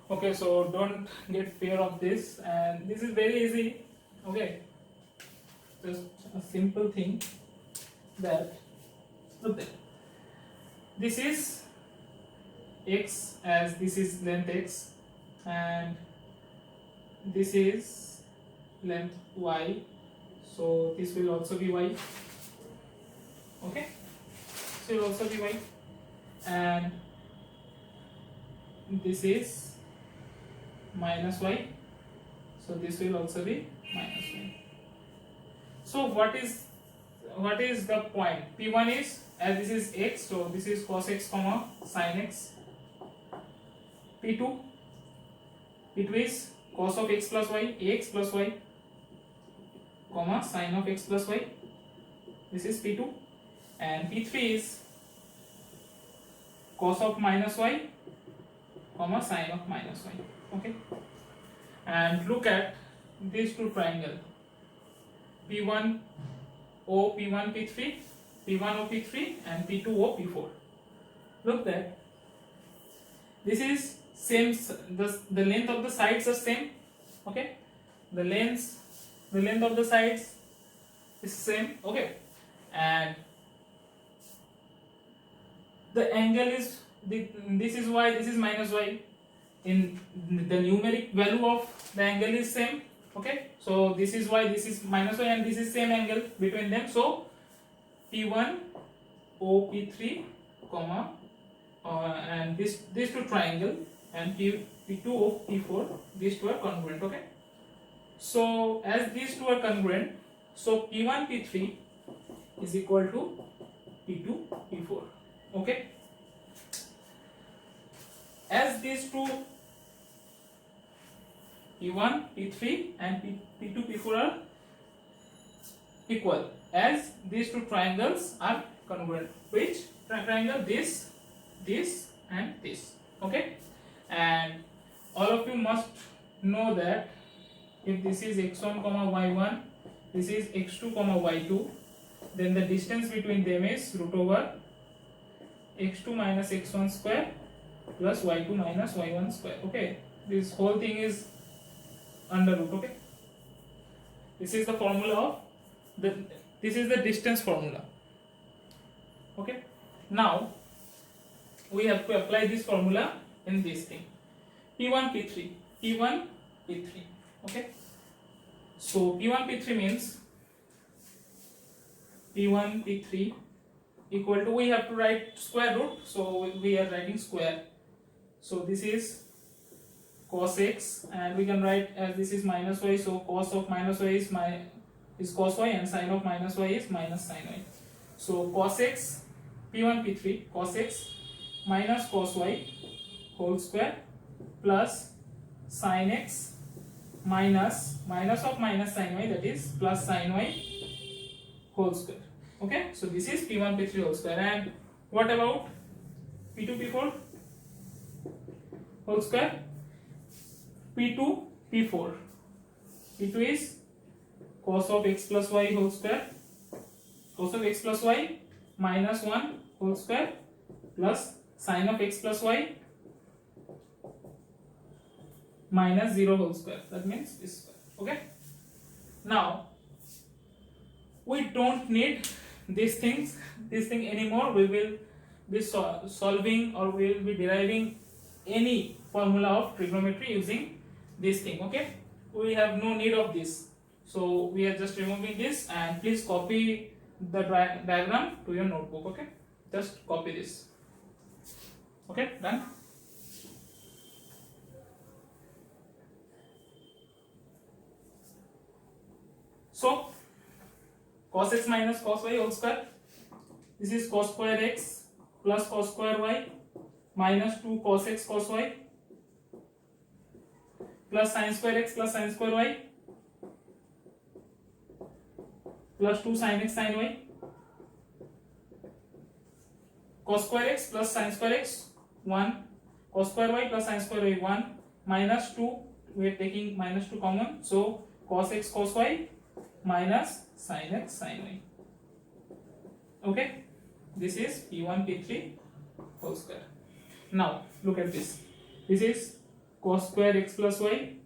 Okay, so don't get fear of this, and this is very easy. Okay, just a simple thing that look there. This is x, as this is length x, and this is length y, so this will also be y. Okay, this will also be y, and this is minus y, so this will also be minus y. So what is the point? P1 is, as this is x, so this is cos x comma sin x. P2 is cos of x plus y, ax plus y, comma sin of x plus y. This is P2. And P3 is cos of minus y, comma sin of minus y. Okay. And look at these two triangles. P1 O P1 P3, P1 O P3, and P2 O P4. Look that this is same. The length of the sides are same. Okay, the length of the sides is same. Okay, and the angle is this is y, this is minus y. In the numeric value of the angle is same. Okay, so this is y, this is minus y, and this is same angle between them. So P1 O P3 comma and these two triangle, and P2 O P4, these two are congruent. Okay, so as these two are congruent, so P1 P3 is equal to P2 P4. Okay, as these two P1 P3 and P2 P4 are equal, as these two triangles are congruent. Which triangle? This and this. Okay, and all of you must know that if this is x1 comma y1, this is x2 comma y2, then the distance between them is root over x2 minus x1 square plus y2 minus y1 square. Okay, this whole thing is under root. Okay, this is the formula of this is the distance formula. Okay, now we have to apply this formula in this thing. P1 P3. Okay, so P1 P3 means P1 P3 equal to, we have to write square root, so we are writing square. So this is cos x, and we can write as this is minus y, so cos of minus y is cos y, and sin of minus y is minus sin y. So cos x, P1 P3, cos x minus cos y whole square plus sin x minus of minus sin y, that is plus sin y whole square. Okay, so this is P1 P3 whole square. And what about P2 P4 whole square? P2 P4. P2 is cos of x plus y whole square, cos of x plus y minus 1 whole square plus sin of x plus y minus 0 whole square. That means this square. Okay, now we don't need this thing anymore. We will be solving, or we will be deriving any formula of trigonometry using this thing. Okay, we have no need of this, so we are just removing this. And please copy the diagram to your notebook. Okay, just copy this. Okay, done. So cos x minus cos y whole square, this is cos square x plus cos square y minus 2 cos x cos y plus sin square x plus sin square y plus 2 sin x sin y, cos square x plus sin square x 1, cos square y plus sin square y 1, minus 2, we are taking minus 2 common, so cos x cos y minus sin x sin y. Okay, this is P1 P3 whole square. Now look at this. This is cos square x plus y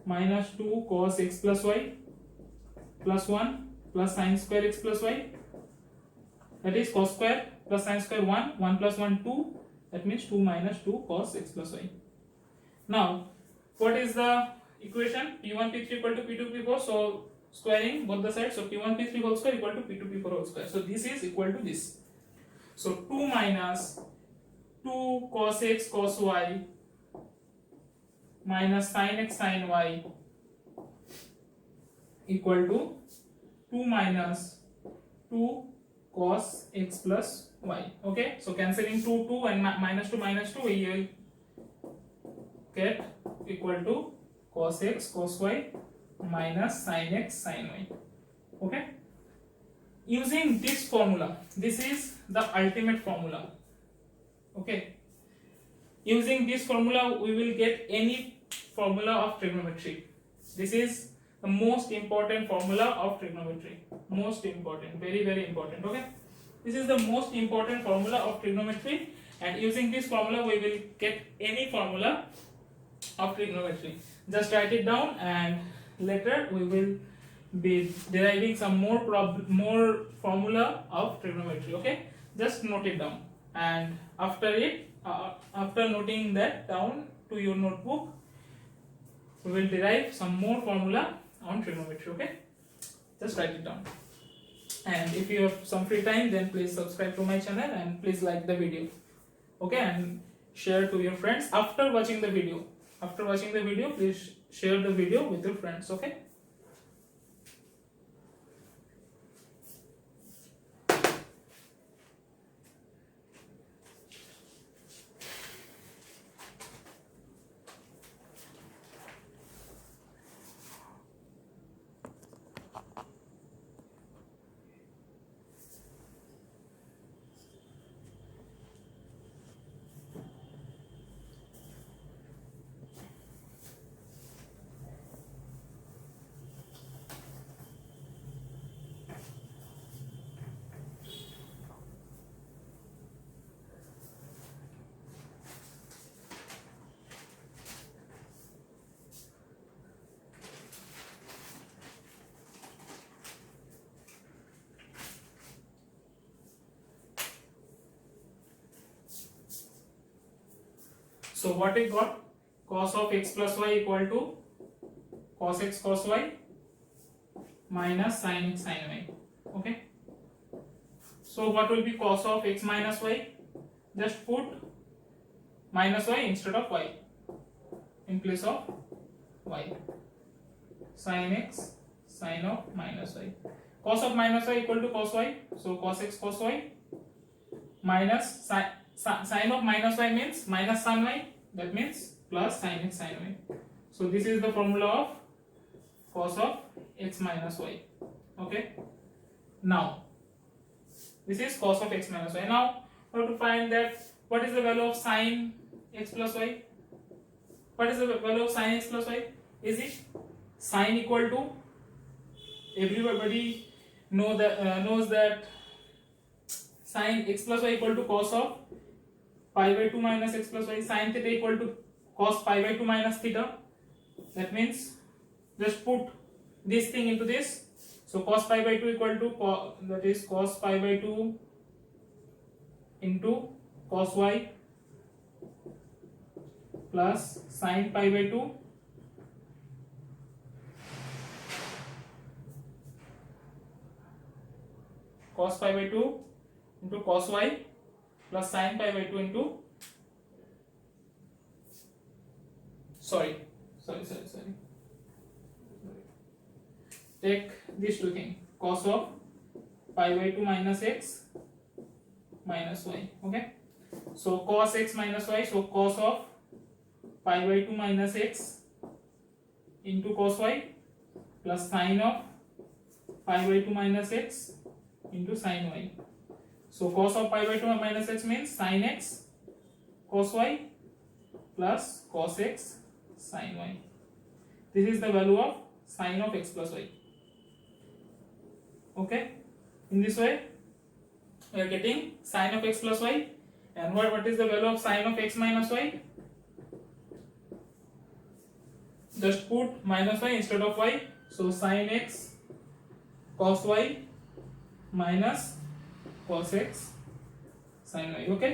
minus 2 cos x plus y plus 1 plus sin square x plus y, that is cos square plus sin square 1, 1 plus 1 2, that means 2 minus 2 cos x plus y. Now what is the equation? P1 P3 equal to P2 P4, so squaring both the sides, so P1 P3 whole square equal to P2 P4 whole square, so this is equal to this. So 2 minus 2 cos x cos y minus sin x sin y equal to 2 minus 2 cos x plus y. Okay, so cancelling 2 2 and minus 2 we will get equal to cos x cos y minus sin x sin y. Okay, using this formula, this is the ultimate formula. Okay, using this formula we will get any formula of trigonometry. This is the most important formula of trigonometry, most important, very very important. Okay, this is the most important formula of trigonometry, and using this formula we will get any formula of trigonometry. Just write it down, and later we will be deriving some more formula of trigonometry. Okay, just note it down, and after noting that down to your notebook, we will derive some more formula on trigonometry. Okay, just write it down, and if you have some free time, then please subscribe to my channel and please like the video. Okay, and share to your friends after watching the video. After watching the video, please share the video with your friends. Okay. So what we got? Cos of x plus y equal to cos x cos y minus sin x sin y. Okay. So what will be cos of x minus y? Just put minus y instead of y in place of y. Sin x sin of minus y. Cos of minus y equal to cos y. So cos x cos y minus sin of minus y means minus sin y, that means plus sin x sin y. So this is the formula of cos of x minus y. Okay, now this is cos of x minus y. Now we have to find that what is the value of sin x plus y. What is the value of sin x plus y? Is it sin equal to, everybody knows that sin x plus y equal to cos of pi by 2 minus x plus y. Sin theta equal to cos pi by 2 minus theta. That means just put this thing into this. So cos pi by 2 equal to that is cos pi by 2 into cos y plus sin pi by 2 cos pi by 2 into cos y plus sin pi by 2 into sorry take these two things, cos of pi by 2 minus x minus y. Okay, so cos x minus y, so cos of pi by 2 minus x into cos y plus sin of pi by 2 minus x into sin y. So cos of pi by 2 minus x means sin x cos y plus cos x sin y. This is the value of sin of x plus y. Okay, in this way we are getting sin of x plus y. And what is the value of sin of x minus y? just put minus y instead of y, so sin x cos y minus cos x sin y. Okay,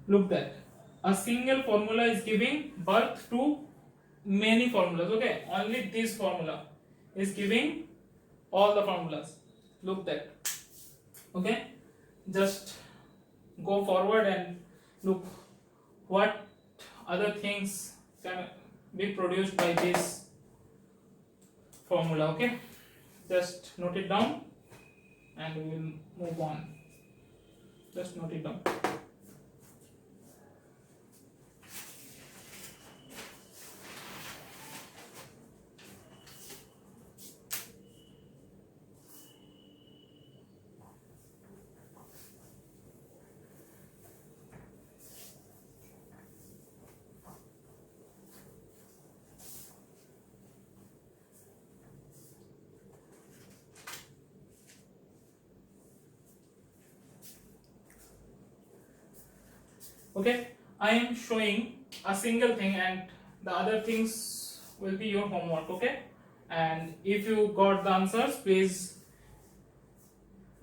look that a single formula is giving birth to many formulas. Okay, only this formula is giving all the formulas. Look that. Okay, just go forward and look what other things can be produced by this formula. Okay, just note it down and we will move on. Just note it down. Okay, I am showing a single thing and the other things will be your homework. Okay, and if you got the answers, please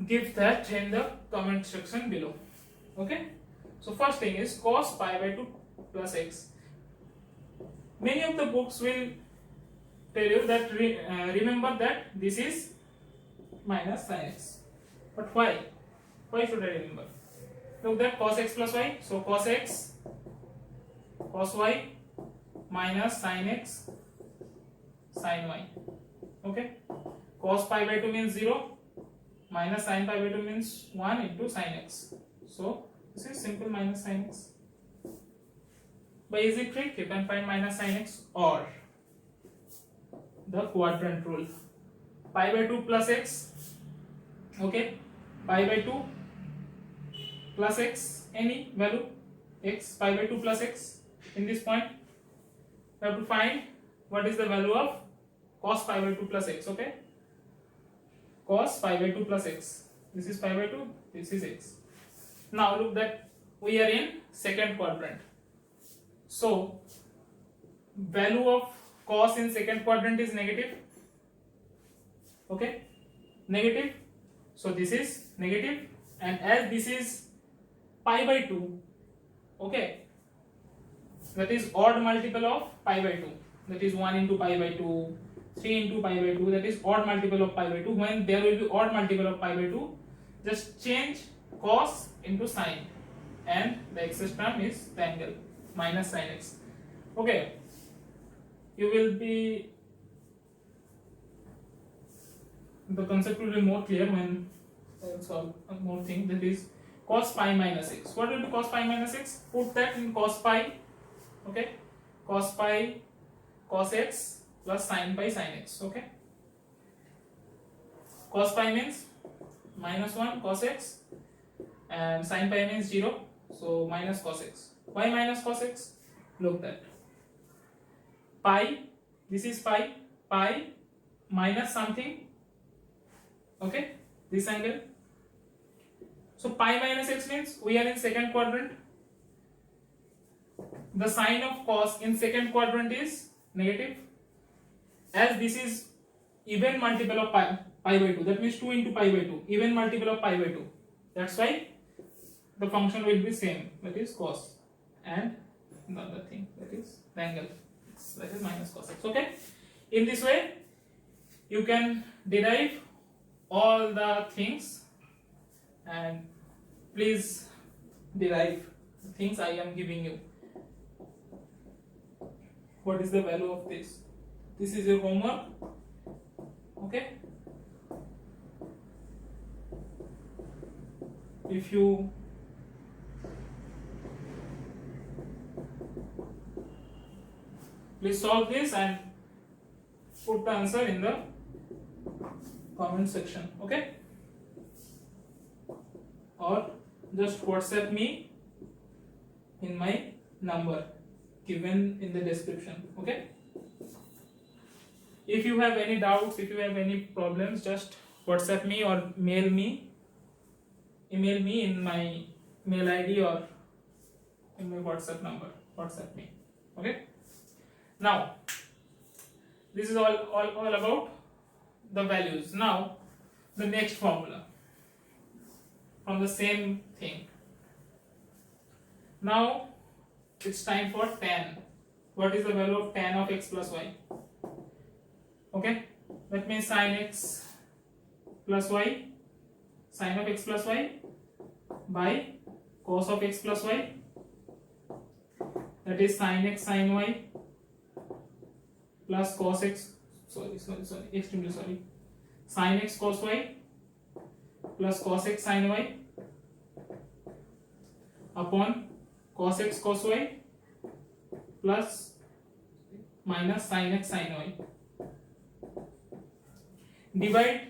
give that in the comment section below. Okay, so first thing is cos pi by 2 plus x. Many of the books will tell you that remember that this is minus sin x, but why should I remember? Look that cos x plus y, so cos x cos y minus sin x sin y. Okay, cos pi by 2 means 0, minus sin pi by 2 means 1 into sin x, so this is simple minus sin x. By easy trick you can find minus sin x or the quadrant rule. Pi by 2 plus x. Okay, pi by 2 plus x, any value x, pi by 2 plus x. In this point you have to find what is the value of cos pi by 2 plus x. Okay, cos pi by 2 plus x, this is pi by 2, this is x. Now look that we are in second quadrant, so value of cos in second quadrant is negative. Okay, negative, so this is negative, and as this is pi by 2, okay, that is odd multiple of pi by 2, that is 1 into pi by 2, 3 into pi by 2, that is odd multiple of pi by 2. When there will be odd multiple of pi by 2, just change cos into sin and the excess term is the angle minus sin x. Okay, you will be, the concept will be more clear when I solve one more thing, that is cos pi minus x. What will be cos pi minus x? Put that in cos pi. Okay, cos pi cos x plus sin pi sin x. Okay, cos pi means minus 1 cos x and sin pi means 0, so minus cos x. Why minus cos x? Look that pi, this is pi minus something. Okay, this angle. So pi minus x means we are in second quadrant. The sign of cos in second quadrant is negative. As this is even multiple of pi by 2, that means 2 into pi by 2, even multiple of pi by 2. That's why the function will be same, that is cos, and the other thing, that is the angle, that is minus cos x. Okay, in this way you can derive all the things, and please derive the things I am giving you. What is the value of this? This is your homework. Okay, if you please solve this and put the answer in the comment section. Okay, or just WhatsApp me in my number given in the description. Okay, if you have any doubts, if you have any problems, just WhatsApp me or email me in my mail ID or in my WhatsApp number. WhatsApp me. Okay, now this is all about the values. Now the next formula from the same thing. Now it's time for tan. What is the value of tan of x plus y? Okay, that means sin x plus y, sin of x plus y by cos of x plus y, that is sin x sin y plus cos x, extremely sorry, sin x cos y plus cos x sin y upon cos x cos y plus minus sin x sin y. Divide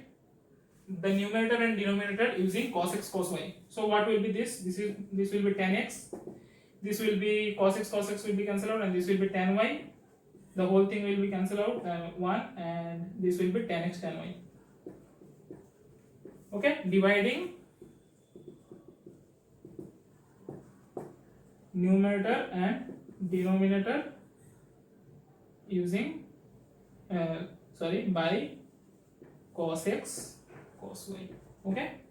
the numerator and denominator using cos x cos y. So what will be this? This will be tan x. This will be cos x will be cancelled out, and this will be tan y. The whole thing will be cancelled out, 1, and this will be tan x tan y. Okay, dividing numerator and denominator using by cos x cos y. Okay,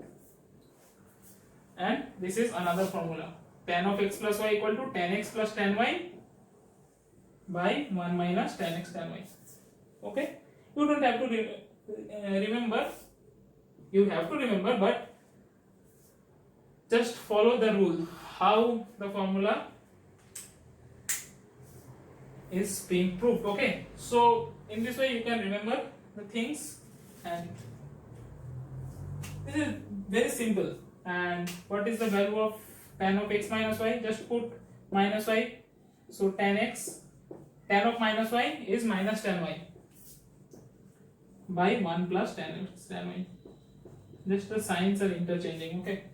and this is another formula. Tan of x plus y equal to tan x plus tan y by 1 minus tan x tan y. Okay, you don't have to remember. You have to remember, but just follow the rule how the formula is being proved. Okay, so in this way you can remember the things, and this is very simple. And what is the value of tan of x minus y? Just put minus y, so tan of minus y is minus tan y by 1 plus tan x tan y. Just the signs are interchanging. Okay,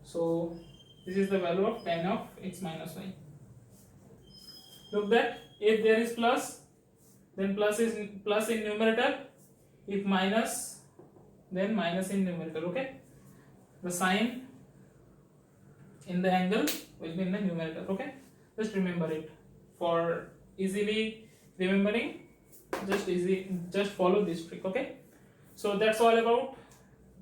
so this is the value of tan of x minus y. Look that if there is plus, then plus in numerator. If minus, then minus in numerator. Okay, the sign in the angle will be in the numerator. Okay, just remember it. For easily remembering, just follow this trick. Okay, so that's all about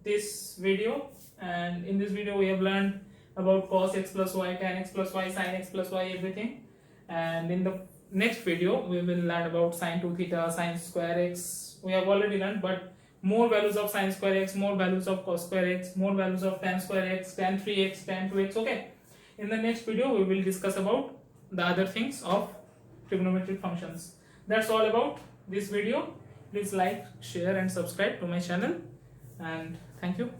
this video, and in this video we have learned about cos x plus y, tan x plus y, sin x plus y, everything. And in the next video we will learn about sin 2 theta, sin square x. We have already learned, but more values of sin square x, more values of cos square x, more values of tan square x, tan 3x, tan 2x. Okay, in the next video we will discuss about the other things of trigonometric functions. That's all about this video. Please like, share and subscribe to my channel, and thank you.